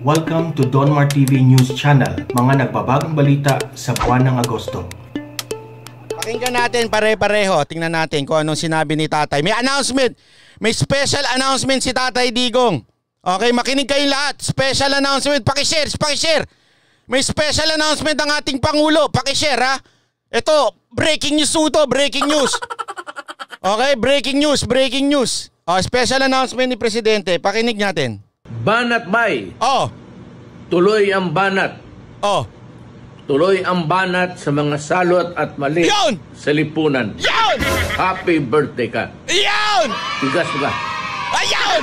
Welcome to Donmar TV News Channel, mga nagbabagong balita sa buwan ng Agosto. Pakinggan natin pare-pareho, tingnan natin kung anong sinabi ni Tatay. May announcement, may special announcement si Tatay Digong. Okay, makinig kayong lahat. Special announcement, pakishare. May special announcement ang ating Pangulo, pakishare ha. Ito, breaking news ito, breaking news. Okay, breaking news. Special announcement ni Presidente, pakinig natin. Banat Bay. Oh. Tuloy ang banat. Oh. Tuloy ang banat sa mga salot at mali Yun! sa lipunan. Yun! Happy birthday ka. Yun! Tigas ka. Ayun!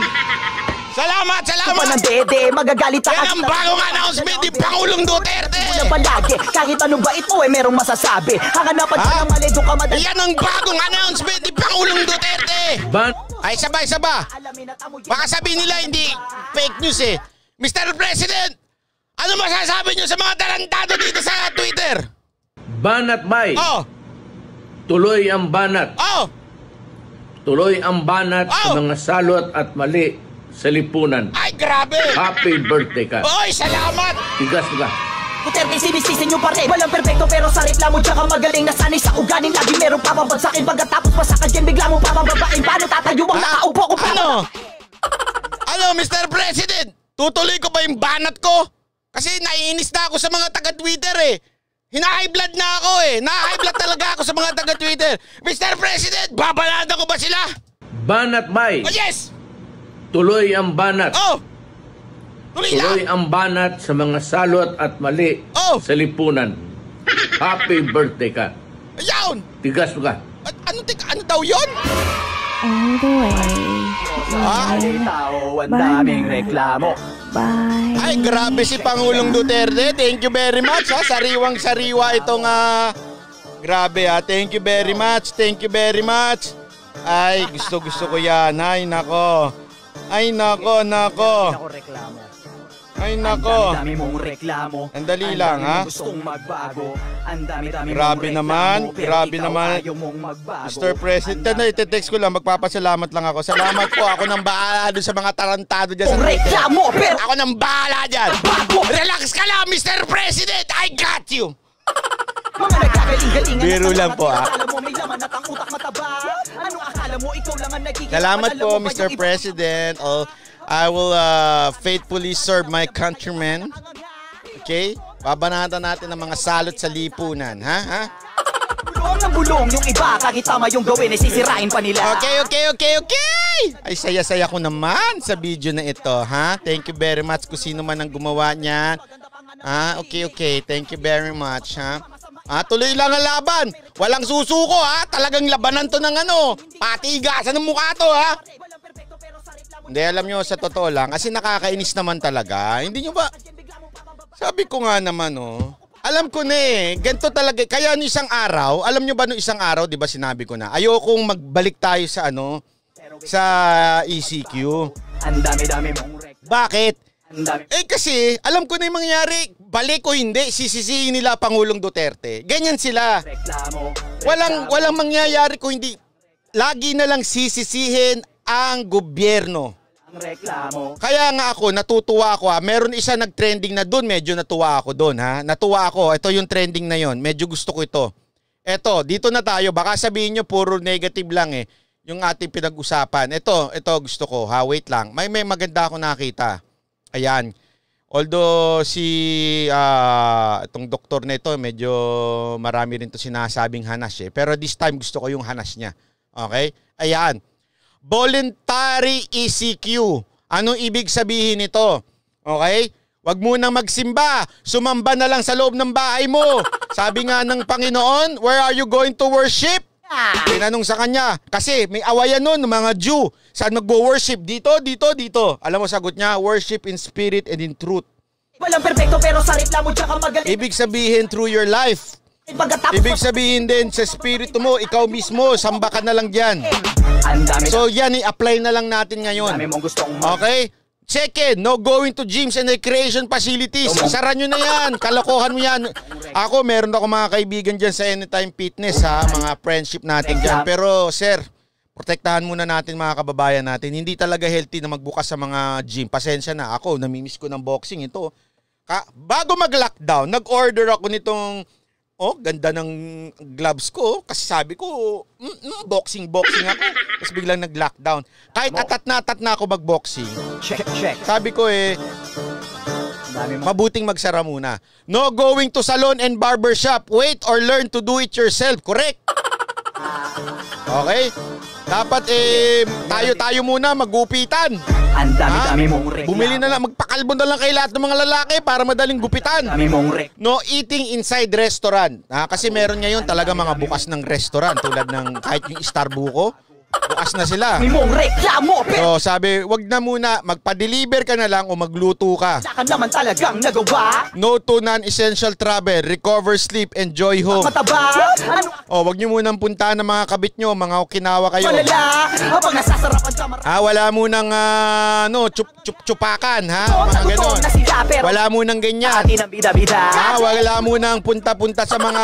Salamat! Ng dede, magagalit Yan ang bagong announcement ni Pangulong Duterte! Palagi, kahit anong bait mo merong masasabi. Hanganapan ka ng mali, doon ka madali. Yan ang bagong announcement ni Pangulong Duterte! Ay, sabay. Baka sabihin nila hindi fake news eh. Mr. President, ano masasabi nyo sa mga tarantado dito sa Twitter? Banat Bay. Oh! Tuloy ang banat. Oh! Tuloy ang banat sa mga salot at mali sa lipunan. Ay, grabe! Happy birthday ka. Oy, salamat! Tigas ka. Duterte, sinisisin nyo pa rin. Walang perfecto pero sa reklamo tsaka magaling. Nasanay sa ugaling, lagi merong papabagsakin. Pagkatapos masakan dyan, bigla mo papababain. Paano tatayo ang nakaupo ko pa? Ano, Mr. President? Tutuloy ko ba yung banat ko? Kasi naiinis na ako sa mga taga-Twitter eh. Hina-high blood na ako eh. Na-high blood talaga ako sa mga taga-Twitter. Mr. President, babalada ko ba sila? Banat Bay. Oh, yes! Tuloy ang banat. Oh! Tuloy ang banat sa mga salot at mali sa lipunan. Happy birthday ka. Ayun! Tigas ka. Ano daw yun? All the way. Ang daming reklamo. Bye. Ay, grabe si Pangulong Duterte. Thank you very much ha. Sariwang-sariwa itong grabe ha. Thank you very much. Ay, gusto ko yan. Ay, nako. Ay, nako. Ang dami mong reklamo. Ang dali lang ha. Gustong magbago. Ang dami Grabe naman. Mr. President, ite-text ko lang, magpapasalamat lang ako. Salamat po, ako nang bahala doon sa mga tarantado dyan sa Twitter. Ako nang bahala dyan. Relax ka lang, Mr. President. I got you. Biro lang po ha. Salamat po, Mr. President. I will faithfully serve my countrymen. Okay? Babanatan natin ang mga salot sa lipunan, ha? Bulong yung iba, kahit tama yung gawin, sisirain pa nila. Okay. Ay, saya-saya ko naman sa video na ito, ha? Thank you very much kung sino man ang gumawa niyan. Okay. Thank you very much, ha? Tuloy lang ang laban. Walang susuko, ha? Talagang labanan to ng patigasan ng mukha to, ha? Hindi, alam nyo, sa totoo lang, kasi nakakainis naman talaga. Hindi nyo ba? Sabi ko nga naman, alam ko na ganito talaga. Kaya no isang araw, alam nyo ba no isang araw, di ba sinabi ko na, ayokong magbalik tayo sa sa ECQ. Ang dami mong reklamo. Bakit? Kasi, alam ko na yung mangyayari, balik o hindi, sisisihin nila Pangulong Duterte. Ganyan sila. Walang mangyayari kung hindi, lagi na lang sisisihin ang gobyerno. Kaya nga ako, natutuwa ako ha. Meron isa nag-trending na doon, medyo natuwa ako doon ha. Natuwa ako, ito yung trending na yon. Medyo gusto ko ito. Ito, dito na tayo. Baka sabihin nyo puro negative lang yung ating pinag-usapan. Ito gusto ko ha. Wait lang. May maganda ako nakita. Ayan. Although itong doktor na ito, medyo marami rin to sinasabing hanas Pero this time gusto ko yung hanas niya. Okay? Ayan. Voluntary ECQ. Anong ibig sabihin nito? Okay? Huwag munang magsimba. Sumamba na lang sa loob ng bahay mo. Sabi nga ng Panginoon, where are you going to worship? Tinanong sa kanya. Kasi may awayan nun ng mga Jew. Saan magwo-worship? Dito. Alam mo sagot niya, worship in spirit and in truth. Walang perfecto pero sa reklamo tsaka magaling. Ibig sabihin through your life. Ibig sabihin din sa spirito mo, ikaw mismo, samba ka na lang dyan. So yan, i-apply na lang natin ngayon. Okay? Second, no going to gyms and recreation facilities. Sara nyo na yan. Kalokohan mo yan. Ako, meron ako mga kaibigan dyan sa Anytime Fitness, ha? Mga friendship natin dyan. Pero, sir, protektahan muna natin mga kababayan natin. Hindi talaga healthy na magbukas sa mga gym. Pasensya na ako, namimiss ko ng boxing ito. Bago mag-lockdown, nag-order ako nitong ganda ng gloves ko kasi sabi ko, boxing ako. Tapos biglang nag-lockdown. Kahit atat na ako mag-boxing. Check. Sabi ko mabuting magsara muna. No going to salon and barbershop. Wait or learn to do it yourself. Correct? Okay? Dapat tayo muna magupitan. Ang dami-dami mong reklamo. Bumili na lang, magpakalbo na lang kay lahat ng mga lalaki para madaling gupitan. No eating inside restaurant. Kasi meron ngayon talaga mga bukas ng restaurant tulad ng kahit yung Starbucks. Bukas na sila. So sabi, wag na muna, magpa-deliver ka na lang o magluto ka. Saka naman talagang nagawa. No to non-essential travel, recover, sleep, enjoy home. Wag nyo munang puntahan ng mga kabit nyo, mga Okinawa kayo. Wala munang chupakan, ha? Mga ganon. Wala munang ganyan. Wala munang punta-punta sa mga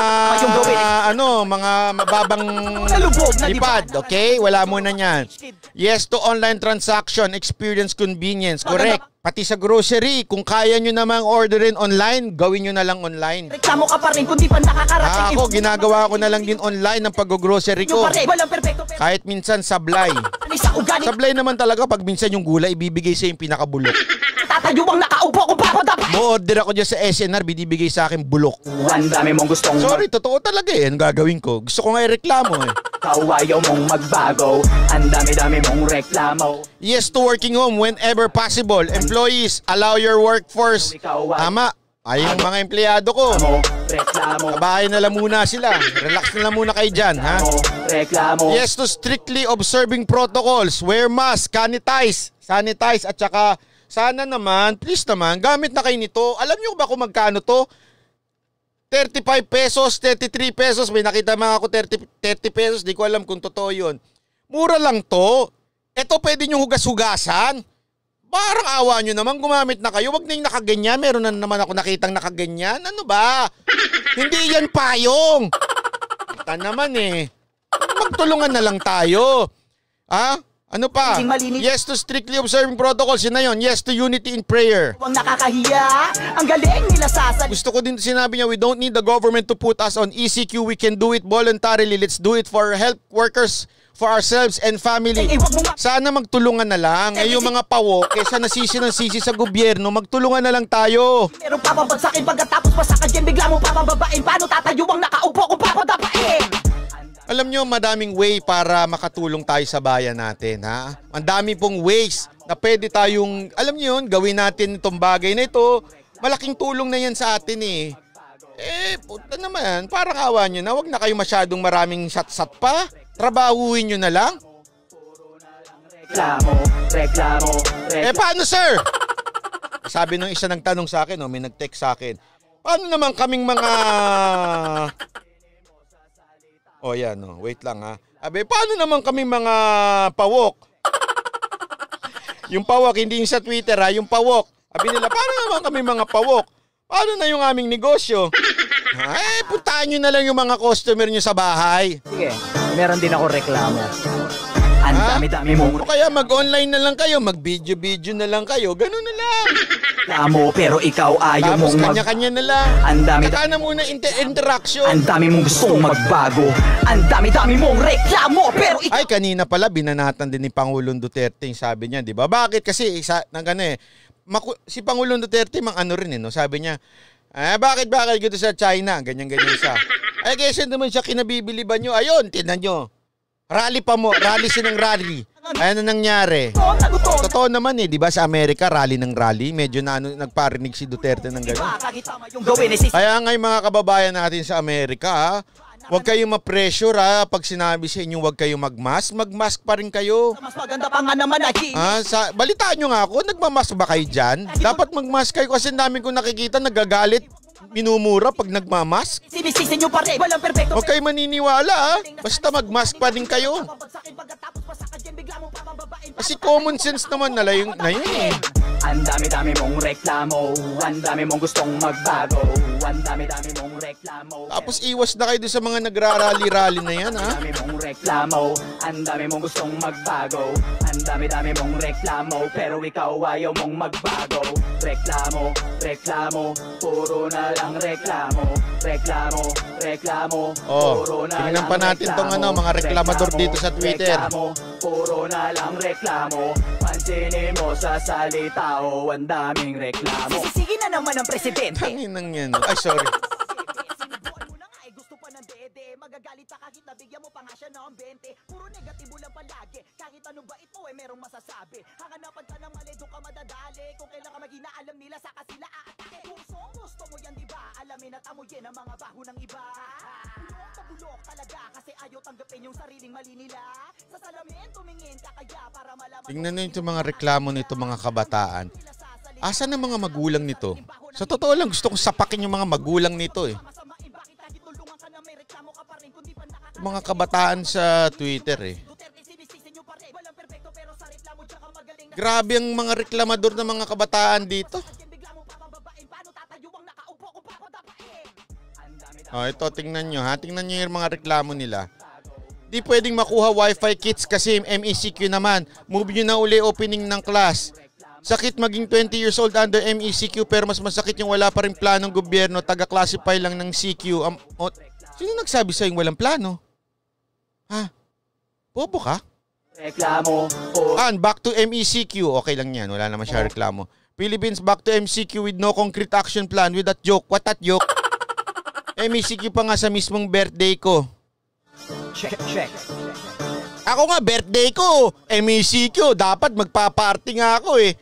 mga mababang lipad, okay? Wala muna niyan. Yes to online transaction, experience convenience. Correct. Pati sa grocery, kung kaya nyo namang orderin online, gawin nyo na lang online. Reklamo ka pa rin kung di pa nakakarating. Ako, ginagawa ko na lang din online ang pag-grocery ko. Kahit minsan sablay. Sablay naman talaga pag minsan yung gulay, ibibigay sa yung pinakabulok. Tatayuang nakaupo ko papadapa. Mo-order ako dyan sa SNR, binibigay sa akin bulok. Ang dami mong gustong Sorry, totoo talaga ang gagawin ko. Gusto ko nga i-reklamo Ayaw mong magbago. Ang dami-dami mong reklamo. Yes to working home whenever possible. Employees, allow your workforce. Tama. Yung mga empleyado ko. Kabahay na lang muna sila. Relax na lang muna kayo dyan, ha? Yes to strictly observing protocols. Wear mask, sanitize, at saka sana naman, please naman, gamit na kayo nito. Alam nyo ba kung magkano to? 35 pesos, 33 pesos. May nakita mga ako 30 pesos. Di ko alam kung totoo yun. Mura lang to. Ito pwede nyo hugas-hugasan. Parang awa nyo naman, gumamit na kayo. Wag na yung nakaganyan. Meron na naman ako nakitang nakaganyan. Ano ba? Hindi yan payong. Kita naman Magtulungan na lang tayo. Ano pa? Yes to strictly observing protocols. Yun na yun. Yes to unity in prayer. Ang nakakahiya. Ang galing nila Gusto ko din sinabi niya, we don't need the government to put us on ECQ. We can do it voluntarily. Let's do it for help workers, for ourselves and family. Sana magtulungan na lang. Yung mga pawok, kesa nasisi ng sisi sa gobyerno, magtulungan na lang tayo. Meron papabagsakin pagkatapos pasakad yan, bigla mo papababain. Paano tatayo ang nakaupo kung papadapain? Alam nyo, madaming way para makatulong tayo sa bayan natin, ha? Ang dami pong ways na pwede tayong, alam nyo yun, gawin natin itong bagay na ito. Malaking tulong na yan sa atin puta naman, parang awa nyo na, wag na kayo masyadong maraming sat-sat pa. Trabahuin nyo na lang. Reklamo. Paano, sir? Sabi nung isa nagtanong sa akin, may nag-text sa akin, paano naman kaming mga... wait lang ha. Paano naman kami mga pawok? Yung pawok, hindi yung sa Twitter yung pawok. Sabi nila, paano naman kami mga pawok? Paano na yung aming negosyo? Puntahan nyo na lang yung mga customer nyo sa bahay. Sige, meron din ako reklamo. Ang dami-dami mo. O kaya mag-online na lang kayo, mag-video na lang kayo, ganun na lang. Reklamo, pero ikaw ayaw tapos mong kanya-kanya na lang. Ang dami na muna interaction. Ang dami mong gustong magbago. Ang dami-dami mong reklamo, pero ikaw... Ay, kanina pala, binanatan din ni Pangulong Duterte yung sabi niya, di ba? Bakit? Kasi, si Pangulong Duterte, sabi niya, bakit gito sa China? Ganyan-ganyan siya. Kasi naman siya kinabibiliban nyo. Ayun, tinan nyo. Rally siya ng rally. Ano nangyari? Totoo naman di ba sa Amerika, rally ng rally. Medyo nagparinig si Duterte ng gano'n. Kaya nga yung mga kababayan natin sa Amerika, huwag kayong ma-pressure pag sinabi sa inyo huwag kayong mag-mask pa rin kayo. Mas maganda pa nga naman balitaan nyo nga ako, nagmamask ba kayo dyan? Dapat mag-mask kayo kasi namin kung nakikita nagagalit. Minumura pag nagmamask. Huwag kayo maniniwala basta magmask pa din kayo. Kasi common sense naman na yun Ang dami-dami mong reklamo. Ang dami mong gustong magbago. Ang dami-dami mong reklamo. Tapos iwas na kayo doon sa mga nagrarally-rally na yan, ha? Ang dami mong reklamo, ang dami mong gustong magbago, ang dami-dami mong reklamo, pero ikaw ayaw mong magbago. Reklamo, reklamo, puro na lang reklamo. Reklamo, reklamo, puro na lang reklamo. Tingnan pa natin tong mga reklamador dito sa Twitter. Reklamo, puro na lang reklamo. Pansinin mo sa salita, ang daming reklamo. Sisigi na naman ang presidente. Tanginang yan. Ay, sorry. Magagalit ka kahit nabigyan mo pa nga siya ng 20. Puro negatibo lang palagi. Kahit anong bait mo merong masasabi. Hanganapan ka ng mali, doon ka madadali. Kung kailan ka maghina, alam nila saka sila aatake. Kung gusto mo yan, diba? Alamin at amuyin ang mga baho ng iba. Bulok na bulok talaga kasi ayaw tanggapin yung sariling mali nila. Sa salamin tumingin ka kaya para malaman. Tingnan nyo yung mga reklamo nito mga kabataan. Asan ang mga magulang nito? Sa totoo lang, gusto kong sapakin yung mga magulang nito eh. Mga kabataan sa Twitter eh. Grabe ang mga reklamador ng mga kabataan dito. Ito, tingnan nyo ha. Tingnan nyo yung mga reklamo nila. Di pwedeng makuha wifi kits kasi MECQ naman. Move nyo na uli opening ng class. Sakit maging 20 years old under MECQ pero mas masakit yung wala pa rin planong gobyerno. Taga-classify lang ng CQ. Sino nagsabi sa'yo walang plano? Ha? Bobo ka? Reklamo. Back to MECQ. Okay lang yan. Wala naman siya reklamo. Philippines back to MECQ with no concrete action plan with that joke. What that joke? MECQ pa nga sa mismong birthday ko. Check. Ako nga, birthday ko. MECQ. Dapat magpa-party nga ako eh.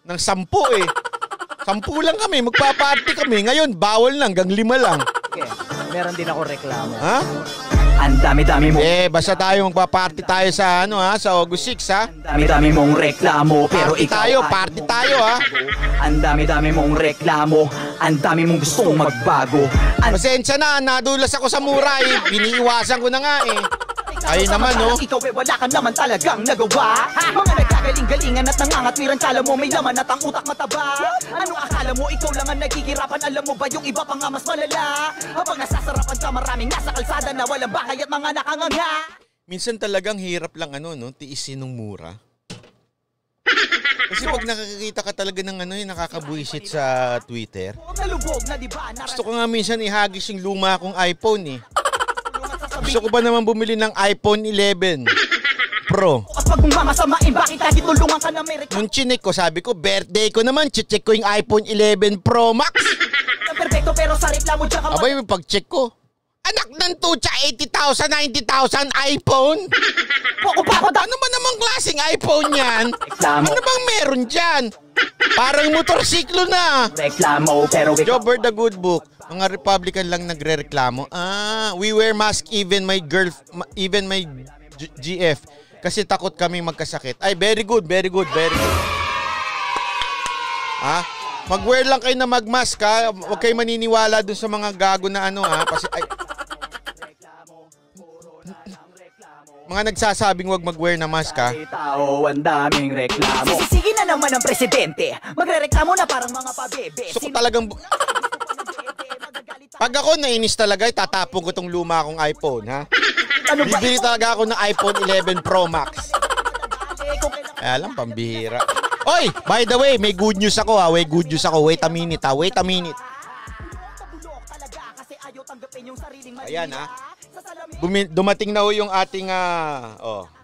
Ng 10 eh. 10 lang kami. Magpa-party kami. Ngayon, bawal lang. Hanggang 5 lang. Okay. Meron din ako reklamo. Ha? Ang dami-dami mo. Basta tayo magpa-party tayo sa sa August 6 ha. Ang dami-dami mong reklamo pero party tayo ha. Ang dami-dami mong reklamo, ang dami mong gustong magbago. Pasensya na, nadulas ako sa mura eh. Biniiwasan ko na nga eh. Ay naman no. Ikaw wala ka naman talagang nagawa. Mga nagkagaling-galingan at nangangatwiran, kala mo may laman at ang utak mataba. Ano akala mo ikaw lang ang nagigirapan? Alam mo ba yung iba pa nga mas malala? Habang nasasarapan ka maraming nasa kalsada na walang bakay at mga nakanganga. Minsan talagang hirap lang tiisin ng mura. Kasi pag nakakita ka talaga ng yung nakakabuisit sa Twitter. Gusto ko nga minsan ihagis yung luma kong iPhone eh. Gusto ko ba naman bumili ng iPhone 11 Pro? Nung chinek ko, sabi ko, birthday ko naman, check ko yung iPhone 11 Pro Max. Abay, yung pag-check ko, anak ng tutsa, 80,000, 90,000 iPhone? Ano ba namang klaseng iPhone yan? Ano bang meron dyan? Parang motorsiklo na. Jobber the Good Book. Mga Republican lang nagre-reklamo. We wear mask even my GF. Kasi takot kami magkasakit. Ay, very good. Mag-wear lang kayo na mag-mask ha. Huwag kayo maniniwala dun sa mga gago na Kasi, mga nagsasabing wag mag-wear na mask ha. Ang daming reklamo. Sisigi na naman ang presidente. Magre-reklamo na parang mga pabebe. Gusto ko talagang... Pag ako nainis talaga, tatapon ko tong luma kong iPhone, ha? Bibili talaga ako ng iPhone 11 Pro Max. Kaya lang, pambihira. Oy, by the way, may good news ako ha. Wait a minute. Ayan ha. Dumating na ho yung ating,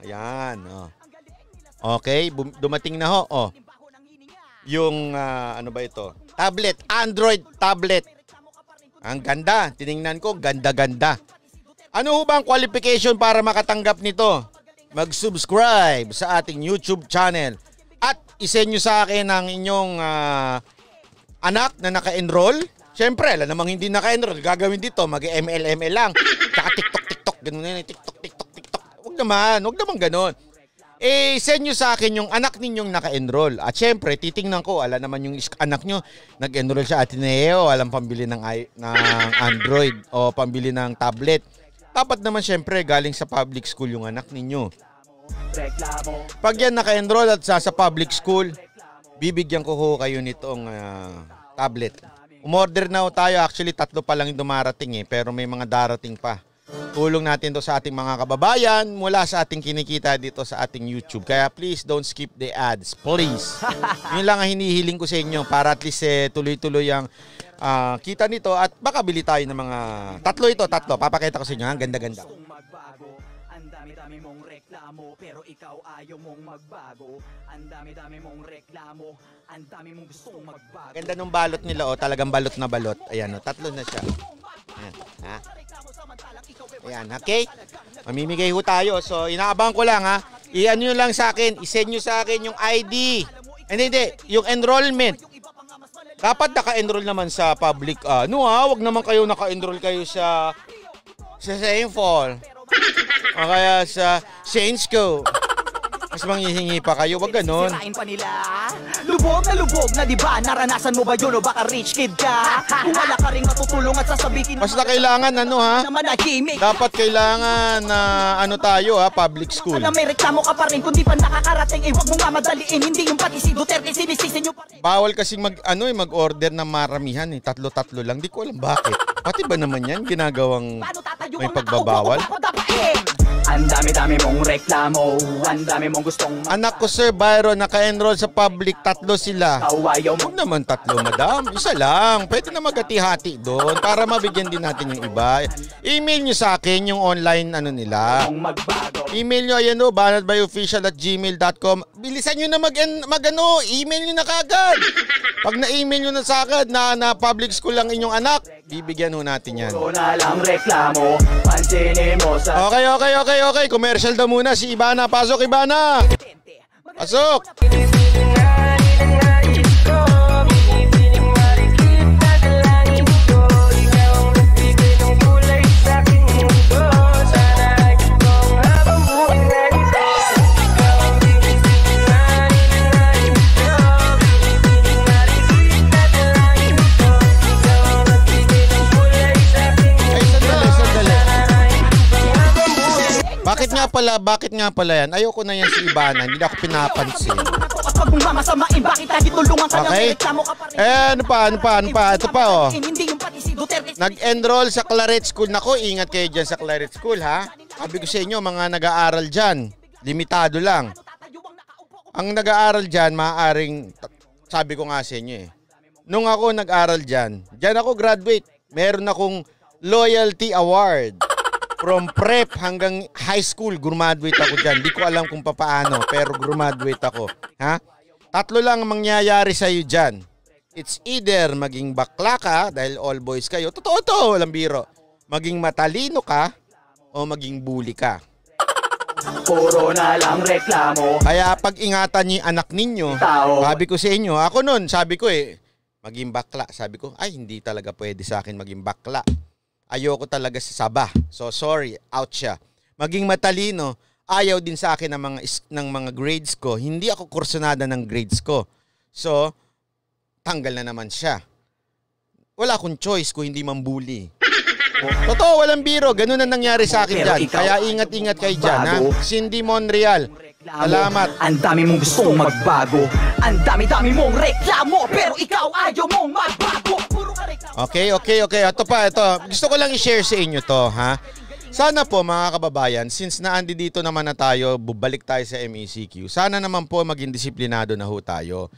ayan. Okay, dumating na ho. Yung, ano ba ito? Tablet, Android tablet. Ang ganda. Tiningnan ko, ganda-ganda. Ano ho ba ang qualification para makatanggap nito? Mag-subscribe sa ating YouTube channel. At isend nyo sa akin ang inyong anak na naka-enroll. Siyempre, alam namang hindi naka-enroll. Gagawin dito, mag-ML lang. Tsaka TikTok. Ganun na yun. TikTok. Huwag naman ganun. Send nyo sa akin yung anak ninyong naka-enroll. At syempre, titingnan ko, alam naman yung anak nyo, nag-enroll siya Ateneo, alam pambili ng Android o pambili ng tablet. Dapat naman syempre, galing sa public school yung anak ninyo. Pag yan naka-enroll at sa public school, bibigyan ko ho kayo nitong tablet. Umorder na tayo. Actually, 3 pa lang yung dumarating eh. Pero may mga darating pa. Tulong natin to sa ating mga kababayan mula sa ating kinikita dito sa ating YouTube. Kaya please don't skip the ads. Please. Yun lang ang hinihiling ko sa inyo para at least tuloy-tuloy ang kita nito at baka bili tayo ng mga 3 ito. Papakita ko sa inyo. Ang ganda-ganda. Ang dami-dami mong reklamo pero ikaw ayaw mong magbago. Ang dami-dami mong reklamo, ang dami mong gustong magbago. Ganda nung balot nila talagang balot na balot. Ayan 3 na siya. Ayan, ha? Ayan, okay? Mamimigay ho tayo. So, inaabangan ko lang ha. I-ano nyo lang sa akin. I-send nyo sa akin yung ID. Hindi. Yung enrollment. Dapat naka-enroll naman sa public. Wag naman kayo naka-enroll kayo sa St. Paul. O kaya sa Saints Co. Mas manghihingi pa kayo, wag ganon. Sirain pa nila. Lubog na diba? Naranasan mo ba yun o baka rich kid ka? Kung wala ka rin matutulong at sasabihin basta kailangan dapat kailangan na tayo public school. Na may reklamo ka pa rin kung di pa nakakarating wag mo nga madaliin. Hindi yung pati si Duterte sinisisi nyo pa rin. Bawal kasing mag-order ng maramihan 3 lang. Di ko alam bakit. Pati ba naman yan ginagawang may pagbabawal? Ang dami-dami mong reklamo, ang dami mong gustong anak ko Sir Byron, naka-enroll sa public, 3 sila. Huwag naman 3, madam. Isa lang. Pwede na magati-hati doon para mabigyan din natin yung iba. Email nyo sa akin yung online nila. Email nyo, ayan banatbyofficial@gmail.com. Bilisan nyo na email nyo na kagad. Pag na-email nyo na sa akin na public school lang inyong anak, bibigyan ho natin yan. Okay. Commercial daw muna si Ibana. Pasok, Ibana. Pasok. Bakit nga pala yan? Ayoko na yan si Ibana. Hindi ako pinapansin. Okay? Ano pa? Ito pa Nag-enroll sa Claret School. Nako, ingat kayo dyan sa Claret School ha. Sabi ko sa inyo, mga nag-aaral dyan, limitado lang. Ang nag-aaral dyan, maaaring, sabi ko nga sa inyo nung ako nag-aaral dyan ako graduate. Meron akong loyalty award. From prep hanggang high school, graduate ako dyan. Di ko alam kung paano, pero graduate ako. Ha? 3 lang mangyayari sa'yo dyan. It's either maging bakla ka, dahil all boys kayo. Totoo to, walang biro. Maging matalino ka, o maging bully ka. Puro na lang reklamo. Kaya pag-ingatan niyo yung anak ninyo, sabi ko sa inyo, ako nun, sabi ko maging bakla. Sabi ko, hindi talaga pwede sa akin maging bakla. Ayoko talaga sa saba. So sorry, out siya. Maging matalino, ayaw din sa akin ng mga grades ko. Hindi ako kursunada ng grades ko. So, tanggal na naman siya. Wala akong choice kung hindi mambuli. Totoo, walang biro. Ganun na nangyari sa akin dyan. Kaya ingat-ingat kayo dyan. Ha? Cindy Monreal. Salamat. Ang dami mong gustong magbago. Ang dami-dami mong reklamo. Pero ikaw ayaw mong magbago. Okay. Ito pa. Gusto ko lang i-share sa inyo to, ha? Sana po mga kababayan, since naandi dito naman na tayo, bubalik tayo sa MECQ. Sana naman po maging disiplinado na ho tayo.